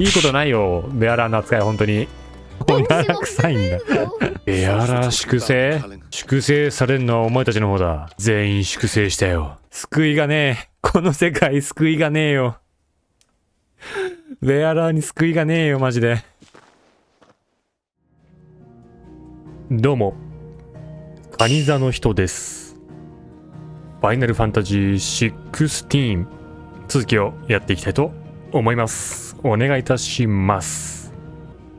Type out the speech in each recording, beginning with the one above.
いいことないよ、ベアラーの扱い、本当に。おなら臭いんだ。ベアラー粛清？粛清されるのはお前たちの方だ。全員粛清したよ。救いがねえ。この世界救いがねえよ。ベアラーに救いがねえよ、マジで。どうも、かに座の人です。ファイナルファンタジー16続きをやっていきたいと思います。お願いいたします。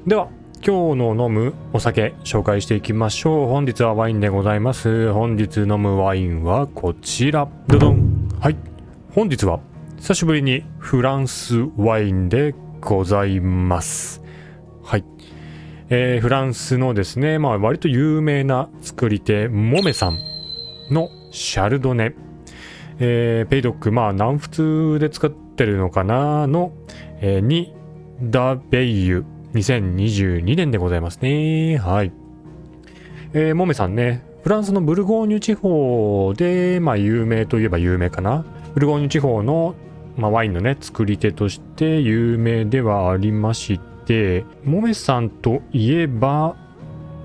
では今日の飲むお酒紹介していきましょう。本日はワインでございます。本日飲むワインはこちら。ドドン。はい。本日は久しぶりにフランスワインでございます。はい。フランスのですね、割と有名な作り手モメさんのシャルドネ、ペイドック、南仏で使ってるのかなの、にダベイユ2022年でございますね。はい。モメさんね、フランスのブルゴーニュ地方で、有名といえば有名かな。ブルゴーニュ地方の、ワインのね、作り手として有名ではありまして、モメさんといえば、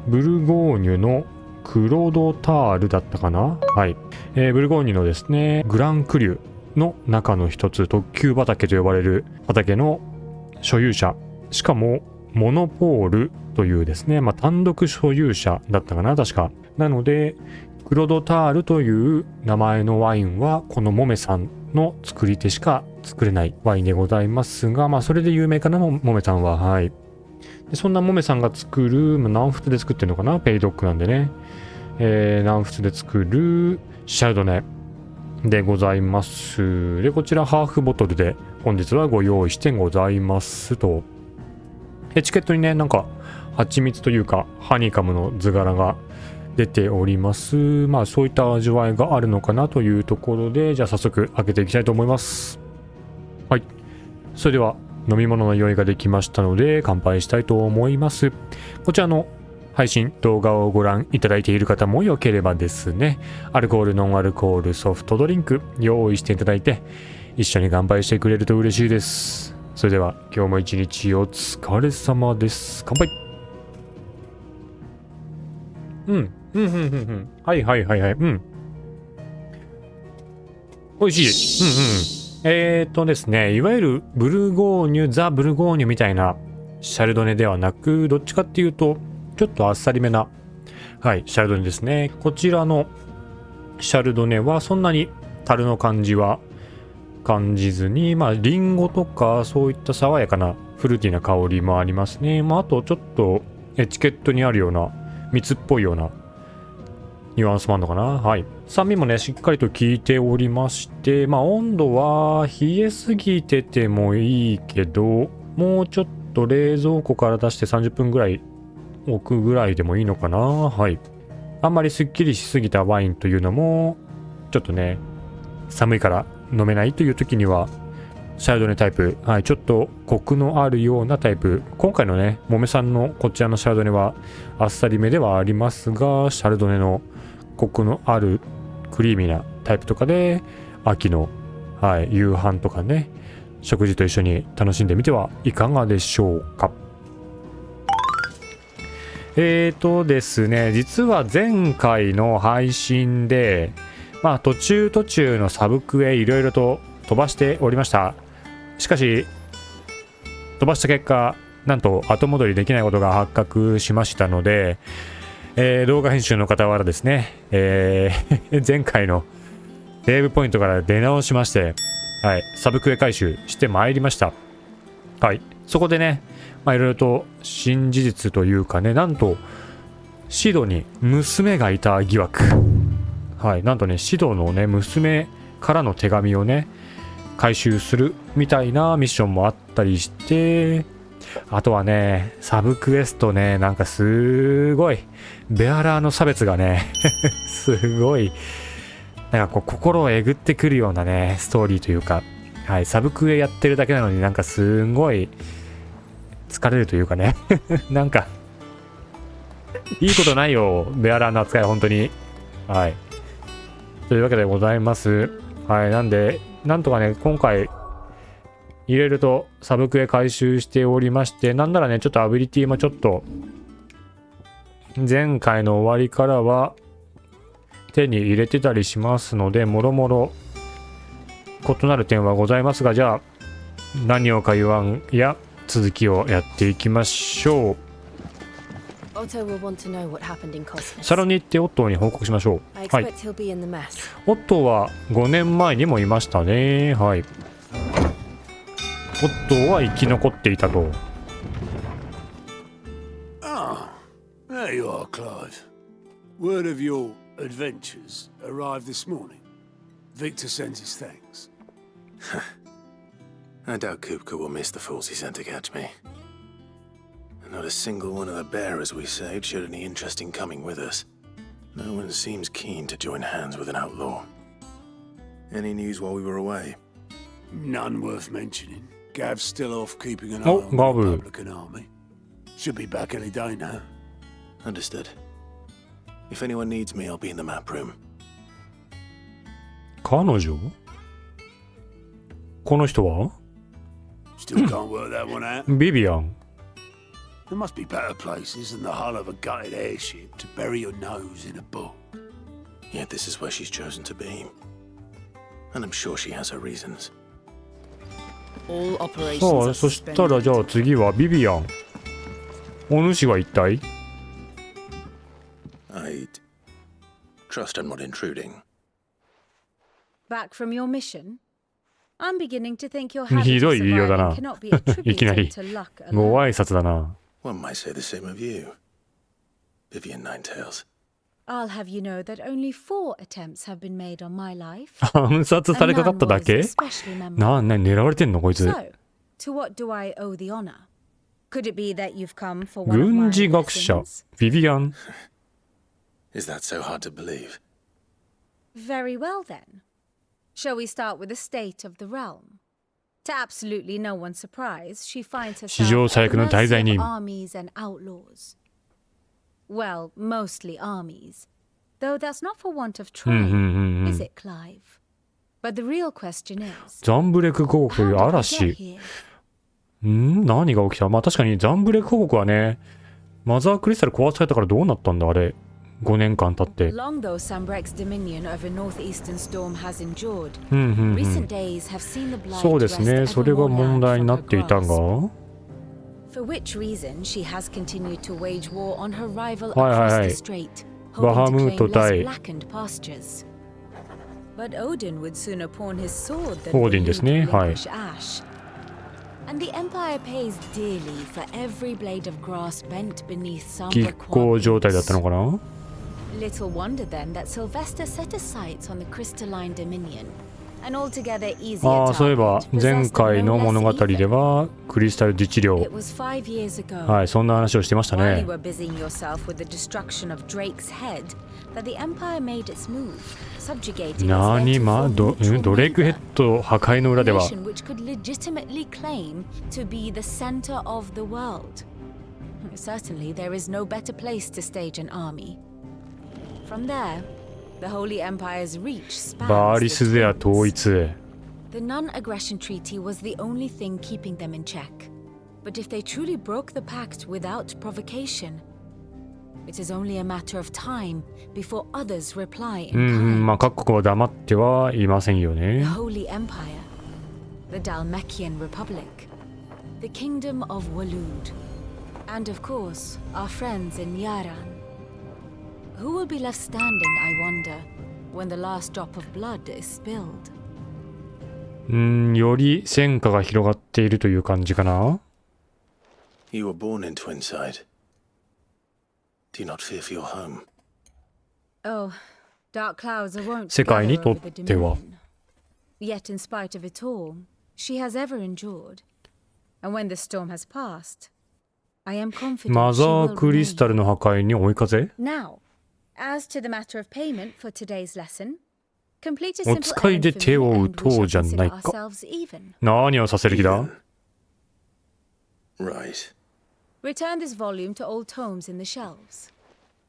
ブルゴーニュのクロドタールだったかな。はい。ブルゴーニュのですね、グランクリュの中の一つ、特級畑と呼ばれる畑の所有者。しかも、モノポールというですね、単独所有者だったかな、確か。なので、クロドタールという名前のワインは、このモメさんの作り手しか作れないワインでございますが、それで有名かな、モメさんは。はい。でそんなモメさんが作る、南仏で作ってるのかな、ペイドックなんでね。南仏で作るシャルドネでございます。で、こちらハーフボトルで本日はご用意してございますと。エチケットにね、蜂蜜というかハニカムの図柄が出ております。そういった味わいがあるのかなというところで、じゃあ早速開けていきたいと思います。はい。それでは飲み物の用意ができましたので乾杯したいと思います。こちらの配信動画をご覧いただいている方もよければですね、アルコール、ノンアルコール、ソフトドリンク用意していただいて一緒に乾杯してくれると嬉しいです。それでは今日も一日お疲れ様です。乾杯。はいはいはいはい。美味しい。ですね、いわゆるブルゴーニュ、ザ・ブルゴーニュみたいなシャルドネではなく、どっちかっていうとちょっとあっさりめな、はい、シャルドネですね。こちらのシャルドネはそんなに樽の感じは感じずに、リンゴとかそういった爽やかなフルーティーな香りもありますね。あとちょっとエチケットにあるような蜜っぽいようなニュアンスもあるのかな。はい。酸味もね、しっかりと効いておりまして、温度は冷えすぎててもいいけど、もうちょっと冷蔵庫から出して30分ぐらい置くぐらいでもいいのかな。はい。あんまりすっきりしすぎたワインというのもちょっとね、寒いから飲めないという時にはシャルドネタイプ、はい、ちょっとコクのあるようなタイプ。今回のね、モメさんのこちらのシャルドネはあっさりめではありますが、シャルドネのコクのあるクリーミーなタイプとかで秋の、はい、夕飯とかね、食事と一緒に楽しんでみてはいかがでしょうか。ですね、実は前回の配信で、途中のサブクエいろいろと飛ばしておりました。しかし、飛ばした結果、なんと後戻りできないことが発覚しましたので、動画編集の傍らですね、前回のセーブポイントから出直しまして、はい、サブクエ回収してまいりました。はい、そこでね、いろいろと新事実というかね、なんとシドに娘がいた疑惑、はい、なんとね、シドのね、娘からの手紙をね、回収するみたいなミッションもあったりして、あとはね、サブクエストね、すごいベアラーの差別がねすごい心をえぐってくるようなね、ストーリーというか、はい、サブクエやってるだけなのにすごい疲れるというかねいいことないよ、ベアラーの扱い、本当に。はい。というわけでございます。はい。なんで、なんとかね、今回、入れるとサブクエ回収しておりまして、なんならね、ちょっとアビリティもちょっと、前回の終わりからは手に入れてたりしますので、もろもろ異なる点はございますが、じゃあ、何をか言わんや続きをやっていきましょう。サロに行ってオットーに報告しましょう。はい。オットーは5年前にもいましたね。はい。オットーは生き残っていたと。There you are, Clive. Word of your adventures arrived this morning. Victor sends his thanks. I doubt Kupka will miss the fools he sent to catch me. Not a single one of the bearers we saved showed any interest in coming with us. No one seems keen to join hands with an outlaw. Any news while we were away? None worth mentioning. Gav's still off keeping an eye on the Republican army. Should be back any day now. Understood. If anyone needs me, I'll be in the map room. 彼女？この人は？ Still can't work that one out. ビビアン。There must be better places than the hull of a gutted airship to bury your nose in a book. Yet this is where she's chosen to be. And I'm sure she has her reasons. さあ、そしたらじゃあ次はビビアン。お主は一体？ I'd trust I'm not intruding. Back from your mission? I'm beginning to think your ひ habit ど of い言いようだ surviving な。 cannot be いきな attributed り。 to luck ご alone. 挨拶だな。One might say the same of you, Vivian Ninetails. I'll have you know that only 4 attempts have been made on my life. 暗殺され and かか none っただ was け？ especially memorable. 狙われてんのこいつ。 So, to what do I owe the honor? Could it be that you've come for one of my 軍事学者 lessons? ビビアン。 Is that so hard to believe? Very well then. Shall we start with the state of the realm? To absolutely no one's surprise, she finds 史上 herself 最 at 悪 the の滞在 mercy 人。 of armies and outlaws. Well, mostly armies. Though that's not for want of うんうん trying, うんうん。 is it, Clive? But the real question is, ザンブレク公国という how did we get 嵐。 here? 何が起きた？まあ確かにザンブレク公国はね、マザークリスタル壊されたからどうなったんだあれ。5年間経って。 Long though Sambrek's dominion over northeastern storm has endured, うんうんうん。 recent days have seen the blight そうですね。 wrest それ ever が more 問 land 題に from な her っていたが。 grasp. For which reason she has continued to wage war on her rival はいはい across はい。 the strait, バハ hoping ム to ート claim 対 less blackened pastures. But Odin would sooner pawn his sword than オーディンですね。はい。 relinquish Ash. And the Empire pays dearly for every blade of grass bent beneath 拮 Sambrek 抗状態だったの boots. かな？ Little wonder then that Sylvester set his sights on the crystalline dominion, an altogether easier ああ、そういえば target possessed 前 of 回 no の物語 less で ether. はクリスタル自治 It 領。 was 5 years ago, はい、そんな話をしてました while ね you。were busying yourself with the destruction of Drake's head, that the Empire made its move, subjugating 何 its ま theretofore neutral ドレイクヘッ neighbor, ド破壊の裏 a では nation which could legitimately claim to be the center of the world. Certainly, there is no better place to stage an army. From there, the Holy Empire's reach バー spans リ the スゼア twins. 統一。 The non-aggression treaty was the only thing keeping them in check. But if they truly broke the pact without provocation, it is only a matter of time before others reply うん in うん、まあ kind. 各国は黙ってはいませんよ The ね。 Holy Empire, the Dalmekian Republic, the Kingdom of Walud, and of course, our friends in Yaran. Who will be left standing, I wonder, when the last drop of blood is spilled? より戦火が広がっているという感じかな。 You were born in Twinside. Do you not fear for your home? Oh, dark clouds are wont 世界に gather と over っ the ては。 dominion. Yet in spite of it all, she has ever endured. And when the storm has passed, I am confident マ she ザ will ークリス remain. タルの破壊に追い風？ Now, as to the matter of payment for today's lesson, complete a お simple 使い errand で for 手 me を打 and と we shall うじゃ consider ないか。 ourselves even. 何をさせる気だ？ Right. Return this volume to old tomes in the shelves.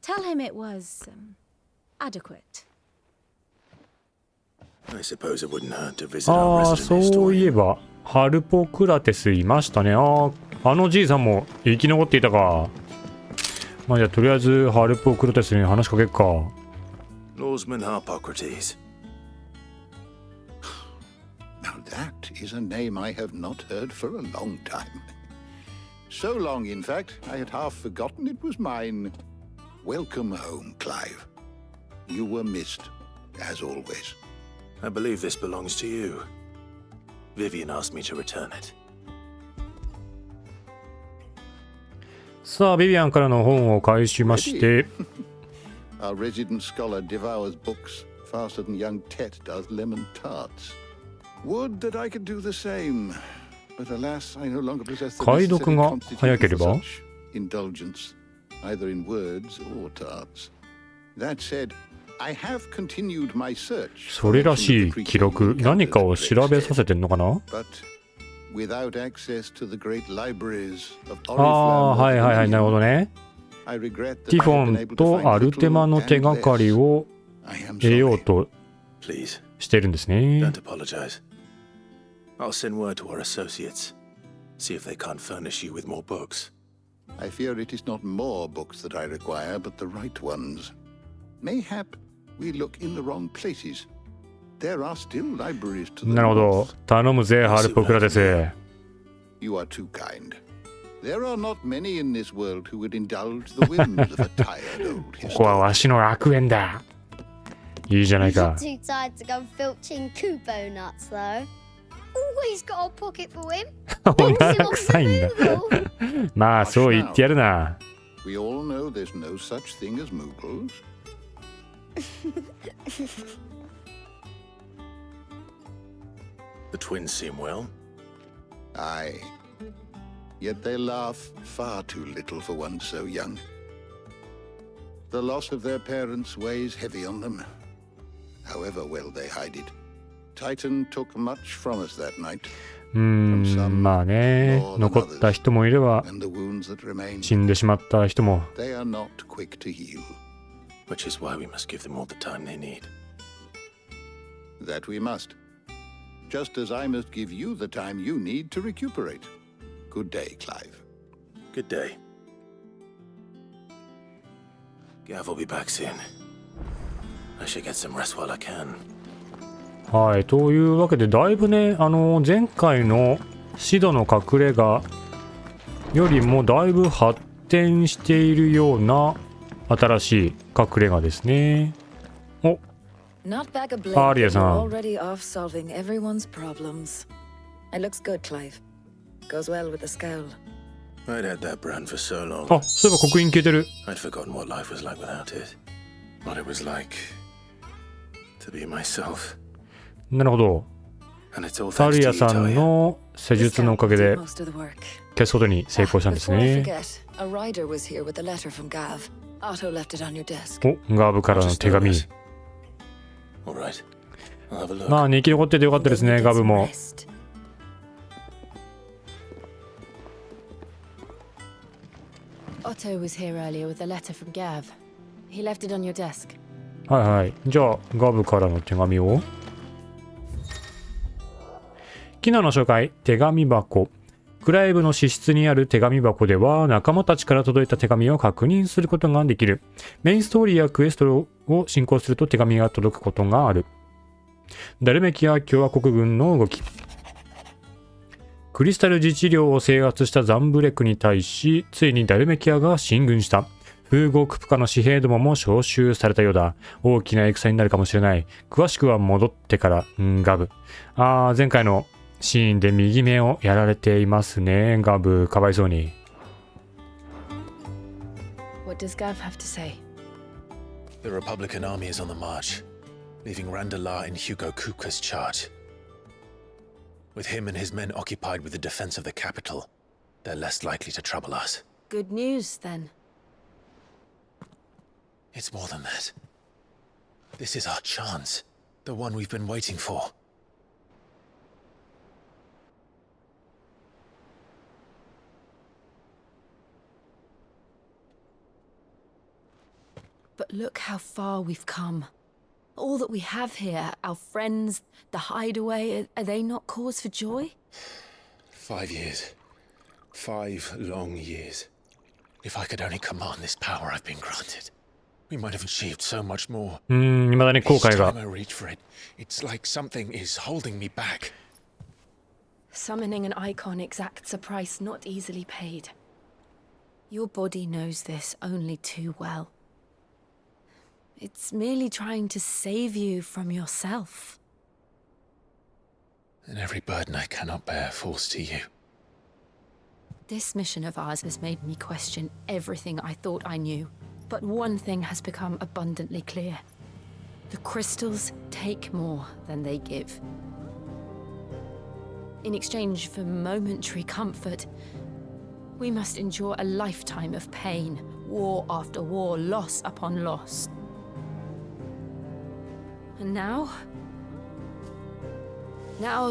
Tell him it was adequate. I suppose it wouldn't hurt to visit our ああ、 resident そういえ historian. ばハルポクラテスいましたね。あのじいさんも生き残っていたか。まあじゃあとりあえずハルポクラテスに話しかけっか。Lawsman Harpocrates. Now that is a name I have not heard for a long time. So long, in fact, I had half forgotten it was mine. Welcome home, Clive. You were missed, as always. I believe this belongs to you. Vivian asked me to return it. さあビビアンからの本を返しまして。Our resident scholar devours books faster than young Tet does lemon tarts. Would that I could do the same, but alas, I no longer possess the necessary constitution for such indulgence, either in words or tarts. That said, I have continued my search. それらしい記録、何かを調べさせてんのかな？ But without access to the great libraries of はいはいはい、なるほどね。ティフォンとアルテマの手がかりを得ようとしてるんですね。Don't apologize. I'll send word to our associates. See if they can't furnish you with more books. I fear it is not more books that I require, but the right ones. Mayhap we look in the wrong places. There are still libraries to the なるほど。頼むぜ、ハルポクラテス。You are too kind. There are not many in this world who would indulge the whims of a tired old ここはわしの楽園だ。いいじゃないか。Too tired to go filching Kubo nuts, though. Always got a pocket for him. お腹臭いんだ。まあそう言ってやるな。We all know there's no such thing as Moogles. The twins seem well. Aye. Yet they laugh far too little for one so young. The loss of their parents weighs heavy on them, however well they hide it. Titan took much from us that night. まあね、残った人もいれば、 And the wounds that remain, 死んでしまった人も。 they are not quick to heal. Which is why we must give them all the time they need. That we must. Just as I must give you the time you need to recuperate. Good day, Clive. Good day. Gav will be back soon. I should get some rest while I can. はい、というわけでだいぶね、前回のシドの隠れ家よりもだいぶ発展しているような新しい隠れ家ですね。お、アリアさん。Already off solving everyone's problems. It looks good, Clive. Goes well with the scowl. I'd had that brand for so long. あ、そういえば刻印消えてる。I'd forgotten what life was like without it. What it was like to be myself. なるほど。サリアさんの施術のおかげで消すことに成功したんですね。お、ガーブからの手紙。まあ、生き残っててよかったですね、ガブも。Otto was here earlier with a letter from Gav. He left it on your desk. はいはい。じゃあ、ガブからの手紙を。機能の紹介、手紙箱。クライブの支室にある手紙箱では、仲間たちから届いた手紙を確認することができる。メインストーリーやクエストを進行すると手紙が届くことがある。ダルメキア共和国軍の動き。クリスタル自治領を制圧したザンブレクに対し、ついにダルメキアが進軍した。風豪クプカの紙幣どもも招集されたようだ。大きな戦になるかもしれない。詳しくは戻ってから、ガブ。前回のシーンで右目をやられていますね。ガブ、かわいそうに。What does Gav have to say? The Republican army is on the march, leaving Randalar in Hugo Kupka's charge. With him and his men occupied with the defense of the capital, they're less likely to trouble us. Good news, then. It's more than that. This is our chance, the one we've been waiting for. But look how far we've come. All that we have here, our friends, the hideaway, are they not cause for joy? 5 years. 5 long years. If I could only command this power I've been granted, we might have achieved so much more. 未だに後 Each 悔が time I reach for it, it's like something is holding me back. Summoning an icon exacts a price not easily paid. Your body knows this only too well. It's merely trying to save you from yourself. And every burden I cannot bear falls to you. This mission of ours has made me question everything I thought I knew. But one thing has become abundantly clear. The crystals take more than they give. In exchange for momentary comfort, we must endure a lifetime of pain, war after war, loss upon loss. And now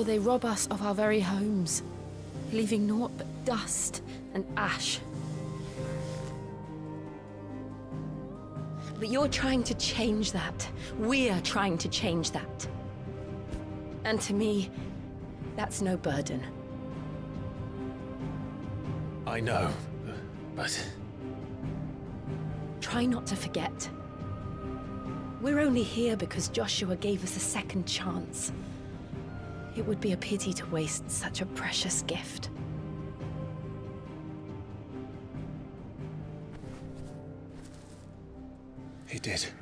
they rob us of our very homes, leaving naught but dust and ash. But you're trying to change that. We're trying to change that. And to me, that's no burden. I know, but... Try not to forget. We're only here because Joshua gave us a second chance. It would be a pity to waste such a precious gift. He did.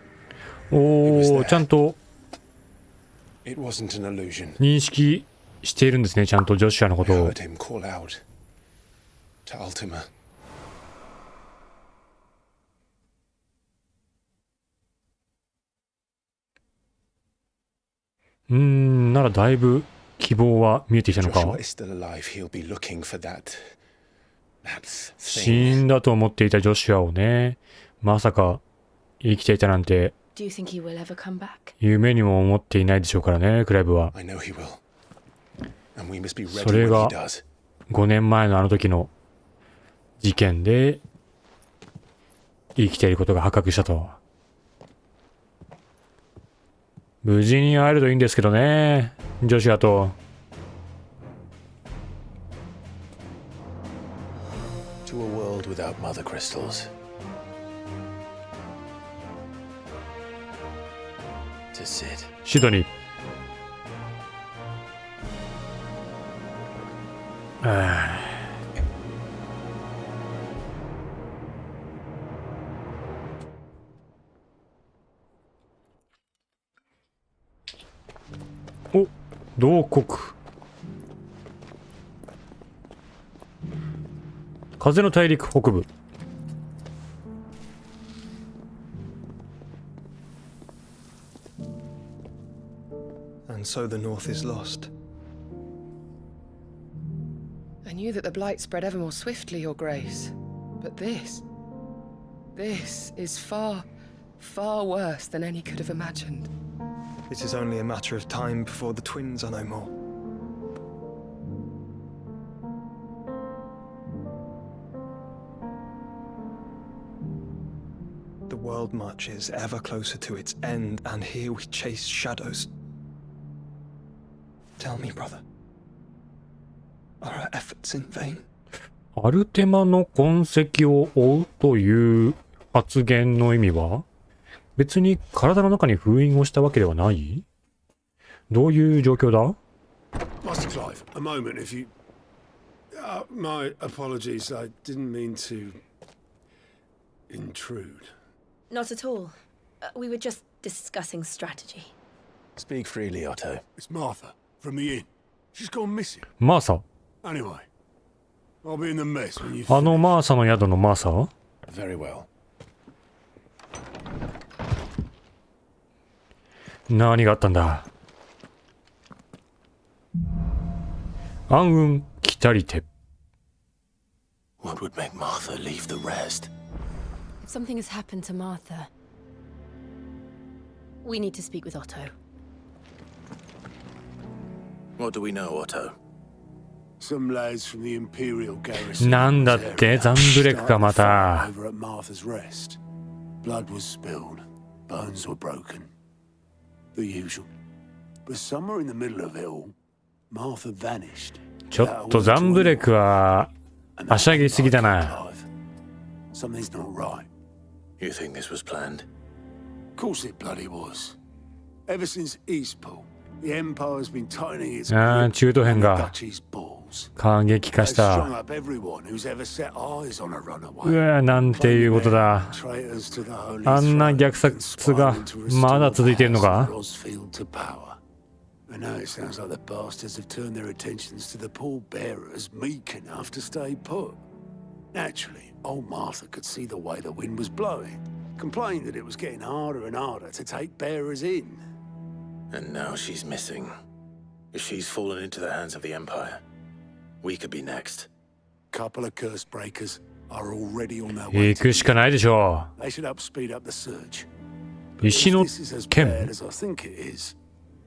おー、ちゃんと It wasn't an illusion. 認識しているんですね、ちゃんとジョシュアのこ I とを。 heard him call out to Ultima. ならだいぶ希望は見えてきたのか。 Joshua is still alive. He'll be looking for that 死 thing. んだと思っていたジョシュアをね、まさか生きていたなんて Do you think he will ever come back? 夢にも思っていないでしょうからね、クライブは。 I know he will. And we must be そ ready れ when が he does. 5年前のあの時の事件で生きていることが発覚したと。無事に会えるといいんですけどね、ジョシュアと。 To a world without mother crystals. To Sid. シドニー。お、同国。風の大陸北部。 And so the North is lost. I knew that the blight spread ever more swiftly, Your Grace. But this is far, far worse than any could have imagined. It is only a matter of time before the twins are no more. The world marches ever closer to its end, and here we chase shadows. Tell me, brother, are our efforts in vain? アルテマの痕跡を追うという発言の意味は、別に体の中に封印をしたわけではない？どういう状況だ？ Master Clive, a moment, if you... my apologies, I didn't mean to... intrude. Not at all. We were just discussing strategy. Speak freely, Otto. It's Martha, from the inn. She's gone missing. マーサ。 Anyway, I'll be in the mess when you あの finish. マーサの宿のマーサ？ Very well. 何があったんだ？暗雲来たりて。 What would make Martha leave the rest? If something has happened to Martha, we need to speak with Otto. What do we know, Otto? Some lads from the Imperial garrison. なんだってザンブレクかまた。 Over at Martha's Rest. Blood was spilled. Bones were broken. The usual. But somewhere in the middle of it all, Martha vanished. ちょっとザンブレクははしゃぎすぎだな。Something's not right. You think this was planned? Of course it bloody was. Ever since Eastpool, the Empire's been tightening its ああ、 grip 中東編 on the が Duchy's balls. 過激化 They've し strung た。 up everyone who's ever set eyes on a う runaway. わ、なんていうことだ。 Traitors to the Holy あんな Throne, 虐殺が conspiring to restore まだ続いているの the か House of Rosfield to power. And now it sounds like the bastards have turned their attentions to the pallbearers meek enough to stay put. Naturally, old Martha could see the way the wind was blowing, complained that it was getting harder and harder to take bearers in. And now she's missing. If she's fallen into the hands of the Empire, we could be next. Couple of curse breakers are already on their way 行 to くしかないでしょ They should help speed up the search. う。石の If this is as 剣 bad as I think it is,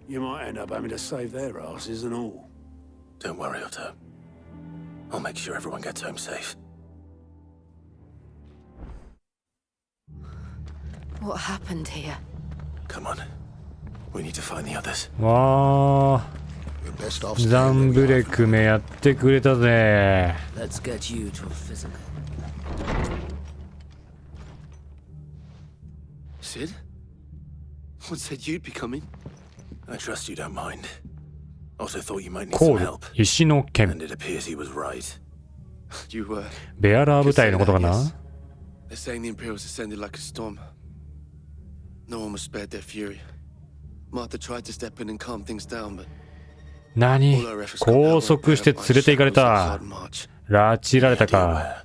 you might end up having to save their asses and all. Don't worry, Otto. I'll make sure everyone gets home safe. What happened here? Come on. We need to find the others. わあ、 You're best off ザ staying ン where ブ you レ are. クめやってくれたぜ。 Let's get you to a physical. Sid? What said you'd be coming? I trust you don't mind. Also thought you might need コ some ール help. 石の And 剣 it appears he was right. You were. ベアラー部隊のことかな。 They're saying the Imperials ascended like a storm. No one was spared their fury. Martha tried to step in and calm things down, but 何 all our efforts got 拘束して連れて行かれ by た。 shadows and hard march. 拉致られたか。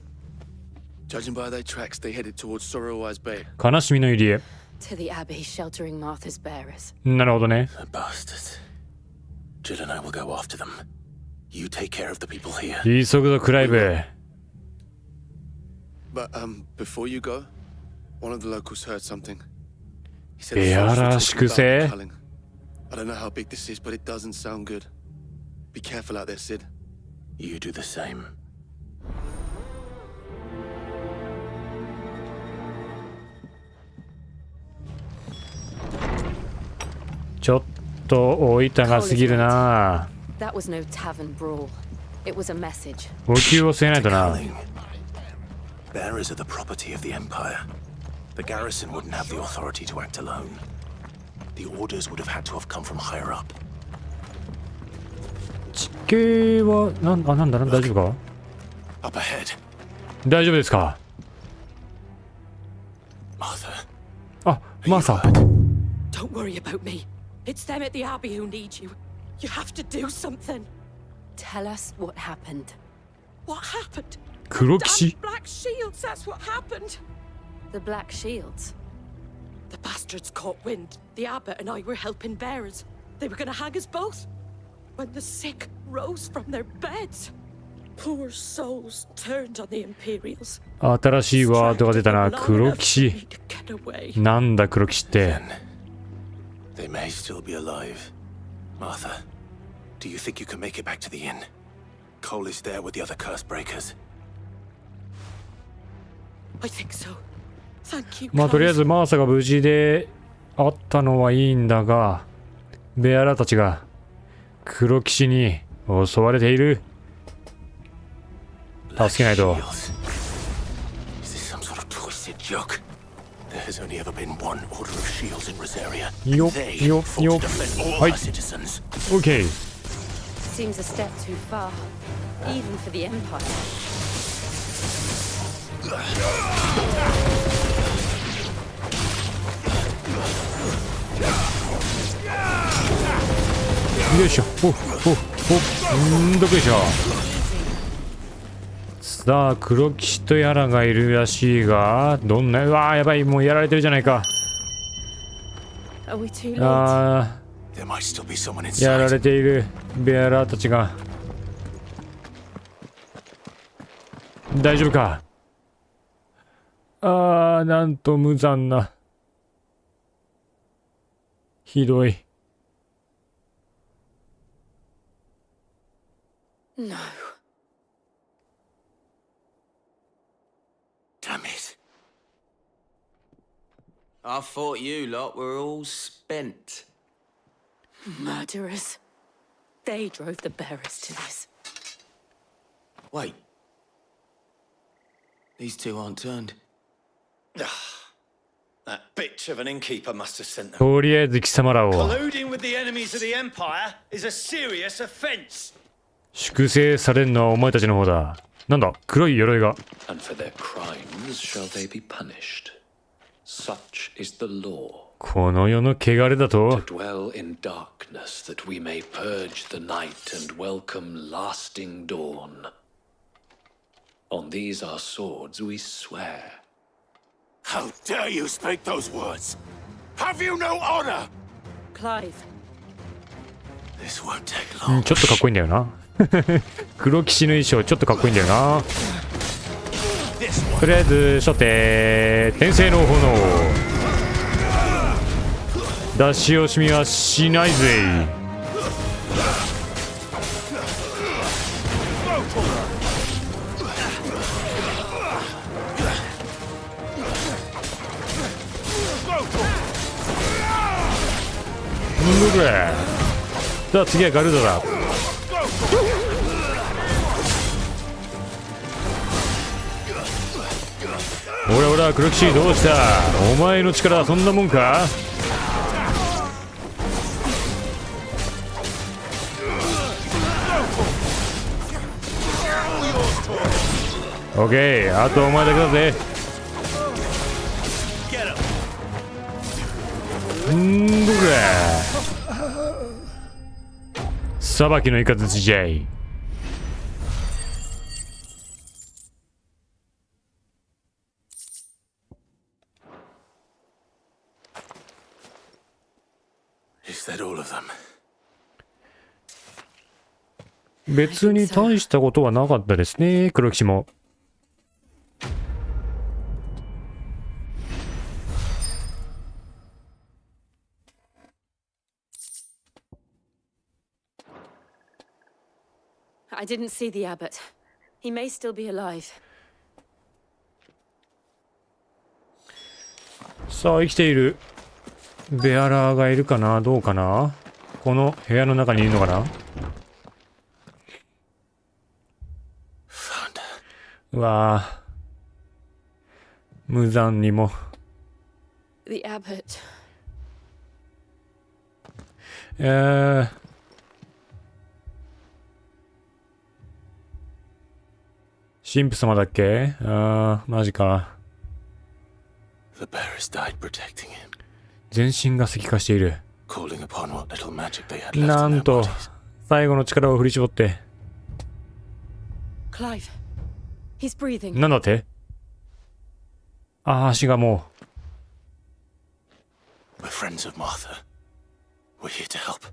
Judging by their tracks, they headed towards Sorrowwise Bay. 悲しみの入り江。 To the Abbey sheltering Martha's bearers. なるほどね。 The bastards. Jill and I will go after them. You take care of the people here. 急ぐぞクライブ。 But before you go, one of the locals heard something. He said ベア the ら soldiers し were く talking せ about culling. I don't know how big this is, but it doesn't sound good. Be careful out there, Sid. You do the same. ちょっと大分が過ぎるな。 That was no tavern brawl. It was a message. 補給を据えないとな。 Culling. Bearers are the property of the Empire. The garrison wouldn't have the authority to act alone. The orders would have had to have come from higher up. 地形はなんだ大丈夫か。 Up ahead. 大丈夫ですか。 Martha. あ、マーサ。 Don't worry about me. It's them at the Abbey who need you. You have to do something. Tell us what happened. What happened? 黒騎士。 Damn Black Shields, that's what happened. The Black Shields. The bastards caught wind. The abbot and I were helping bearers. They were gonna hang us both. When the sick rose from their beds. Poor souls turned on the Imperials. 新しいワードが出たな。黒騎士。 Get away. なんだ黒騎士って。 They may still be alive. Martha, do you think you can make it back to the inn? Cole is there with the other curse breakers. I think so. Thank you. まあとりあえ Clive. ずマーサが無事であったのはいいんだが、ベアラたちが黒騎士に襲われている。助けないと。 Shields. Is this some sort of twisted joke? There has only ever been one order of shields in Rosaria. Yup, They yup, fought yup. to defend all Hi. our citizens. OK。 Seems a step too far. Even for the Empire. よいしょ。どこでしょ。さあ黒騎士とやらがいるらしいが、どんな、うわーやばい、もうやられてるじゃないか。 Are we too late? あ There might still be someone ーやら inside. れているベアラーたちが。大丈夫か。なんと無残な。ひどい。 No. Damn it. I thought you lot were all spent. Murderers. They drove the bearers to this. Wait. These two aren't turned. That bitch of an innkeeper must have sent them. とりあえず貴様らを Colluding with the enemies of the Empire is a serious offense. 粛清されるのはお前たちの方だ。なんだ、黒い鎧が。And for their crimes shall they be punished. Such is the law. この世の汚れだと。 To dwell in darkness that we may purge the night and welcome lasting dawn. On these our swords we swear. How dare you speak those words? Have you no honor? Clive. This won't take long. ちょっとかっこいいんだよな。黒騎士の衣装ちょっとかっこいいんだよな。とりあえず初手転生の炎。出し惜しみはしないぜ。さあ次はガルドだ。ほらほら黒騎士どうした。お前の力はそんなもんか。オッケー、あとお前だけだぜ。どれ裁きの雷じゃい。別に大したことはなかったですね、黒騎士も。I didn't see the abbot. He may still be alive. さあ生きているベアラーがいるかな。どうかな。この部屋の中にいるのかな。うわあ、無残にも。 The abbot. 神父様だっけ。ああ、マジか。 The bearers died protecting him. 全身が石化している。 Calling upon what little magic they had left な in ん their と bodies. 最後の力を振り絞って。 Clive. He's breathing. なんだって。ああ、足がもう。We're friends of Martha. We're here to help.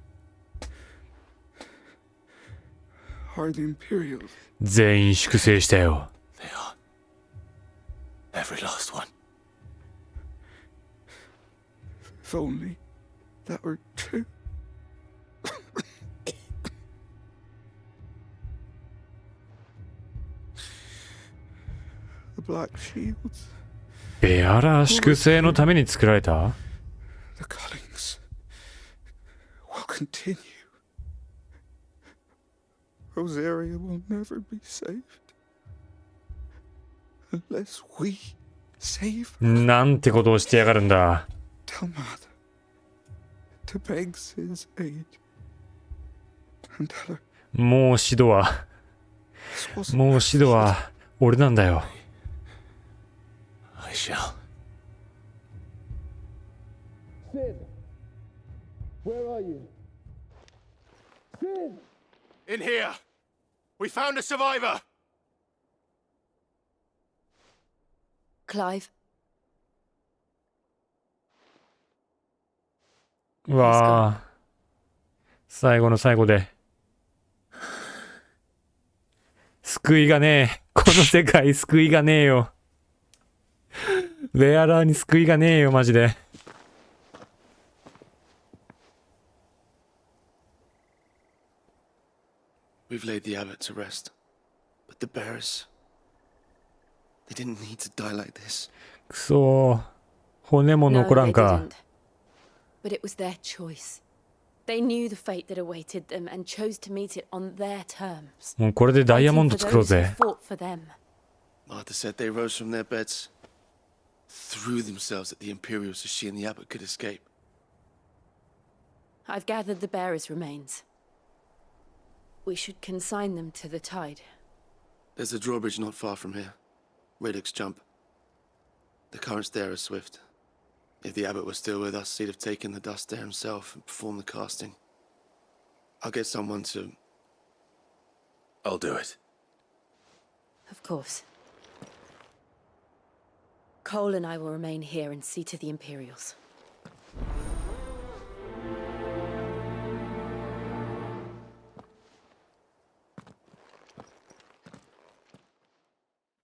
Are the Imperials? 全員粛清したよ。 They are. Every last one. If only that were true. The Black Shields. ベアラー粛清のために作られた。 The cullings will continue. Rosaria will never be saved unless we save her. なんてことをしてやがるんだ。 Tell Mother to beg his aid and tell her. もう指導は俺なんだよ。 I shall. Sid, where are you? Sid! In here. We found a survivor. Clive. うわあ、最後の最後で救いがねえ。この世界救いがねえよ。ベアラーに救いがねえよマジで。 We've laid the abbot to rest, but the bearers, they didn't need to die like this. くそー、骨も残らんか。 But it was their choice. They knew the fate that awaited them and chose to meet it on their terms. もうこれでダイヤモンド作ろうぜ。 Fought for them. Martha said they rose from their beds, threw themselves at the Imperials so she and the abbot could escape. I've gathered the bearers' remains. We should consign them to the tide. There's a drawbridge not far from here. Radix Jump. The currents there are swift. If the abbot was still with us, he'd have taken the dust there himself and performed the casting. I'll get someone to... I'll do it. Of course. Cole and I will remain here and see to the Imperials.